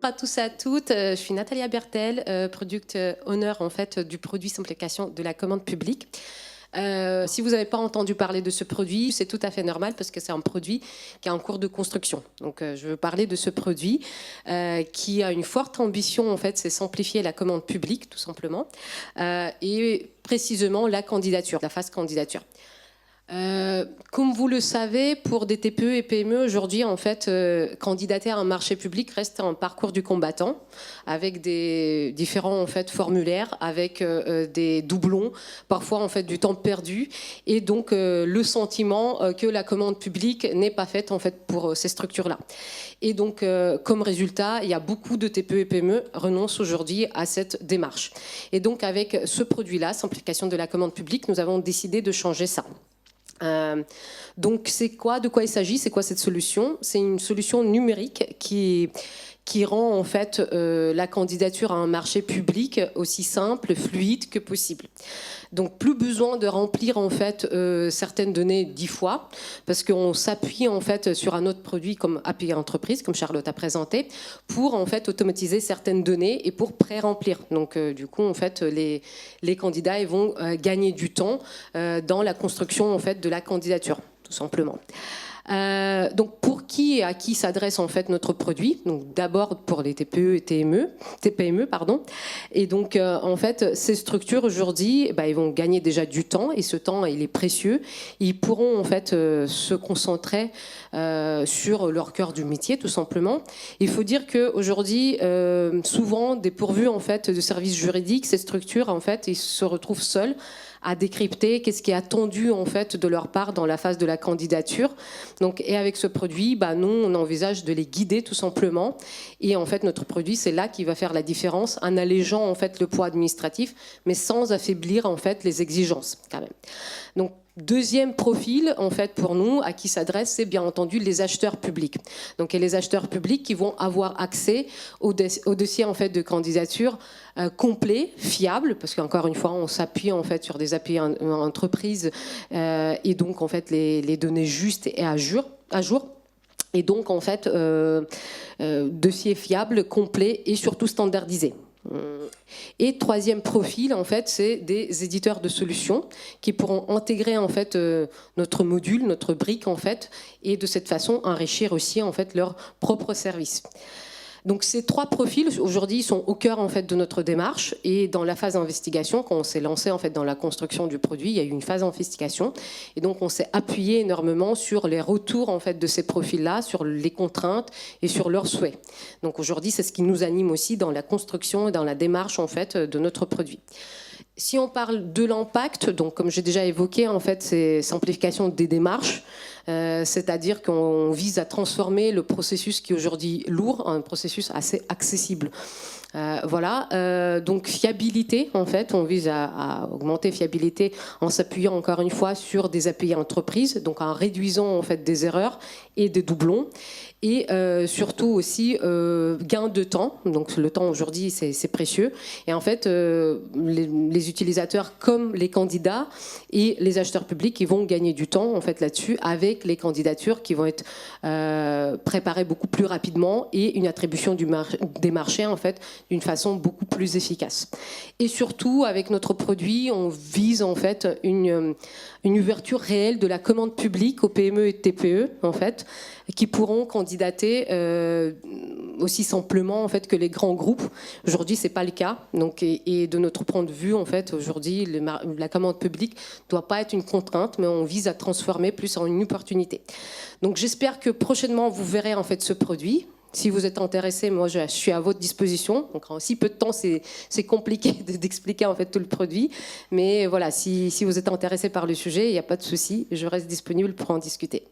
Bonjour à tous et à toutes, je suis Nathalie Bertel, Product Owner en fait, du produit simplification de la commande publique. Si vous n'avez pas entendu parler de ce produit, c'est tout à fait normal parce que c'est un produit qui est en cours de construction. Donc je veux parler de ce produit qui a une forte ambition en fait, c'est simplifier la commande publique tout simplement et précisément la candidature, la phase candidature. Comme vous le savez, pour des TPE et PME, aujourd'hui, en fait, candidater à un marché public reste un parcours du combattant, avec des différents en fait, formulaires, avec des doublons, parfois en fait, du temps perdu, et donc le sentiment que la commande publique n'est pas faite en fait, pour ces structures-là. Et donc, comme résultat, il y a beaucoup de TPE et PME renoncent aujourd'hui à cette démarche. Et donc, avec ce produit-là, simplification de la commande publique, nous avons décidé de changer ça. Donc c'est quoi, de quoi il s'agit, c'est quoi cette solution? C'est une solution numérique qui rend en fait la candidature à un marché public aussi simple, fluide que possible. Donc plus besoin de remplir en fait certaines données 10 fois parce qu'on s'appuie en fait sur un autre produit comme API entreprise, comme Charlotte a présenté, pour en fait automatiser certaines données et pour pré-remplir. Donc du coup en fait les candidats ils vont gagner du temps dans la construction en fait de la candidature tout simplement. Donc pour qui et à qui s'adresse en fait notre produit? Donc d'abord pour les TPE et TPME pardon. Et donc en fait ces structures aujourd'hui, ils vont gagner déjà du temps et ce temps il est précieux. Ils pourront en fait se concentrer sur leur cœur du métier tout simplement. Il faut dire que aujourd'hui souvent dépourvues en fait de services juridiques, ces structures en fait ils se retrouvent seuls à décrypter qu'est-ce qui est attendu en fait de leur part dans la phase de la candidature. Donc, et avec ce produit, nous, on envisage de les guider tout simplement. Et en fait, notre produit, c'est là qui va faire la différence en allégeant en fait le poids administratif, mais sans affaiblir en fait les exigences quand même. Donc, deuxième profil, en fait, pour nous, à qui s'adresse, c'est bien entendu les acheteurs publics. Donc, et les acheteurs publics qui vont avoir accès au dossier en fait de candidature complet, fiable, parce qu'encore une fois, on s'appuie en fait sur des API entreprises et donc en fait les données justes et à jour. Et donc en fait dossier fiable, complet et surtout standardisé. Et troisième profil, en fait, c'est des éditeurs de solutions qui pourront intégrer en fait notre module, notre brique en fait, et de cette façon enrichir aussi en fait leurs propres services. Donc ces trois profils aujourd'hui sont au cœur en fait de notre démarche et dans la phase d'investigation, quand on s'est lancé en fait dans la construction du produit, il y a eu une phase d'investigation et donc on s'est appuyé énormément sur les retours en fait de ces profils-là, sur les contraintes et sur leurs souhaits. Donc aujourd'hui, c'est ce qui nous anime aussi dans la construction et dans la démarche en fait de notre produit. Si on parle de l'impact, donc comme j'ai déjà évoqué, en fait, c'est simplification des démarches, c'est-à-dire qu'on vise à transformer le processus qui est aujourd'hui lourd en un processus assez accessible. Voilà, donc fiabilité, en fait, on vise à augmenter fiabilité en s'appuyant encore une fois sur des API entreprises, donc en réduisant en fait des erreurs et des doublons. Et surtout aussi gain de temps, donc le temps aujourd'hui c'est précieux, et en fait les utilisateurs comme les candidats et les acheteurs publics ils vont gagner du temps en fait là-dessus avec les candidatures qui vont être préparées beaucoup plus rapidement et une attribution des marchés en fait d'une façon beaucoup plus efficace. Et surtout avec notre produit on vise en fait une ouverture réelle de la commande publique aux PME et TPE en fait qui pourront candidater aussi simplement en fait que les grands groupes. Aujourd'hui, c'est pas le cas. Donc, et de notre point de vue, en fait, aujourd'hui, la commande publique doit pas être une contrainte, mais on vise à transformer plus en une opportunité. Donc, j'espère que prochainement vous verrez en fait ce produit. Si vous êtes intéressé, moi je suis à votre disposition. Donc en si peu de temps, c'est compliqué d'expliquer en fait tout le produit. Mais voilà, si vous êtes intéressé par le sujet, il n'y a pas de souci, je reste disponible pour en discuter.